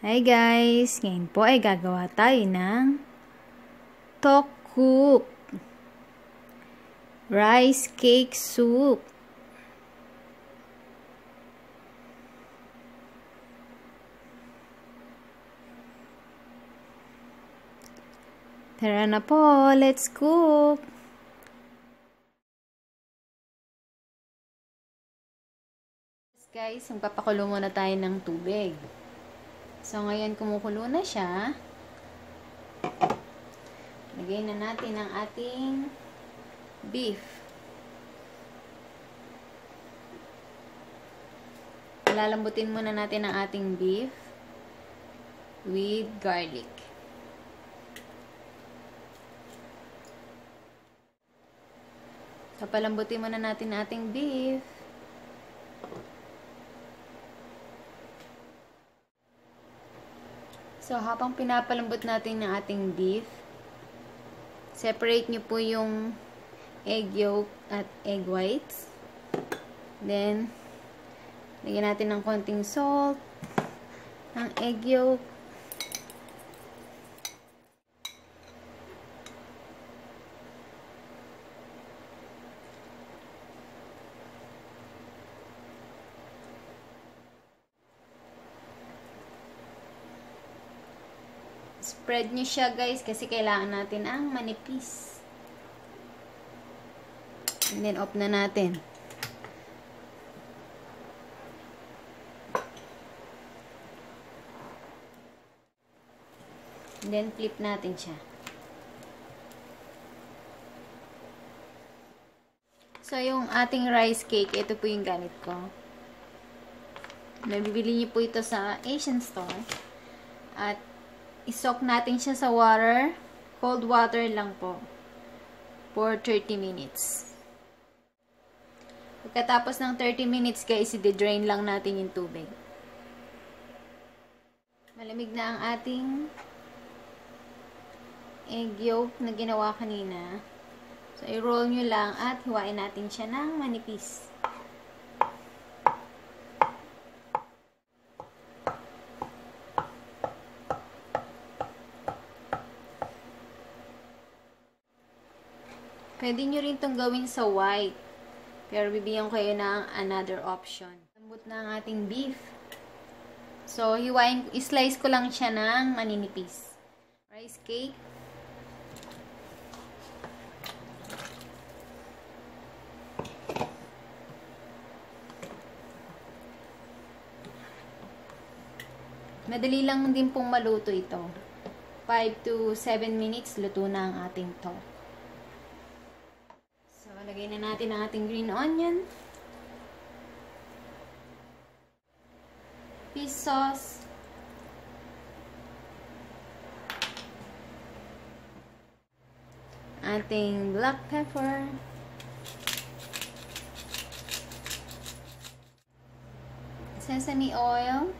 Hi guys! Ngayon po ay gagawa tayo ng Tteokguk rice cake soup. Tara na po, let's cook! Guys, magpapakulo muna tayo ng tubig. So, ngayon kumukulo na siya. Lagay na natin ang ating beef. Lalambutin muna natin ang ating beef with garlic. So, palambutin muna natin ang ating beef. So, habang pinapalambot natin ng ating beef, separate nyo po yung egg yolk at egg whites. Then, lagyan natin ng konting salt, ng egg yolk. Spread nyo siya guys kasi kailangan natin ang manipis. And then off na natin. And then flip natin siya. So yung ating rice cake, ito po yung gamit ko. Nabibili niyo po ito sa Asian store. At isok natin siya sa water. Cold water lang po. For 30 minutes. Pagkatapos ng 30 minutes guys, i-drain lang natin yung tubig. Malamig na ang ating egg yolk na ginawa kanina. So, i-roll nyo lang at hiwain natin siya ng manipis. Pwede nyo rin itong gawin sa white. Pero bibigyan ko kayo ng another option. Lambot na ang ating beef. So, i-slice ko lang siya ng maninipis. Rice cake. Madali lang din pong maluto ito. 5 to 7 minutes, luto na ang ating tteokguk. So, lagay na natin ang ating green onion. Fish sauce. Ating black pepper. Sesame oil.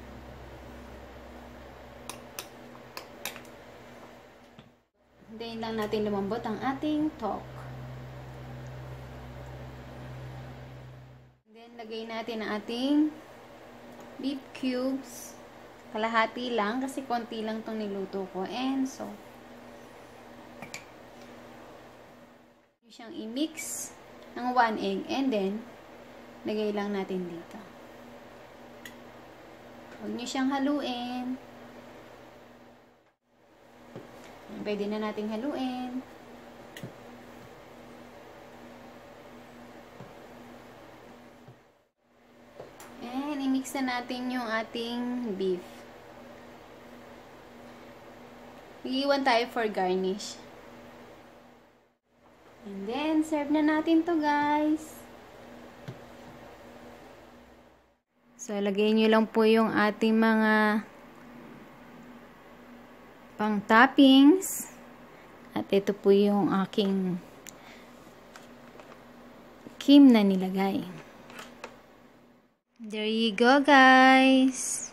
Hintayin lang natin lumambot ang ating tteokguk. Then, lagay natin ang ating beef cubes. Kalahati lang kasi konti lang itong niluto ko. And so, siyang i-mix ng 1 egg. And then, lagay lang natin dito. Huwag nyo siyang haluin. Pwede na nating haluin. And, i-mix na natin yung ating beef. Iiwan tayo for garnish. And then, serve na natin to guys. So, lagay nyo lang po yung ating mga pang toppings. At ito po yung aking kim na nilagay. There you go guys.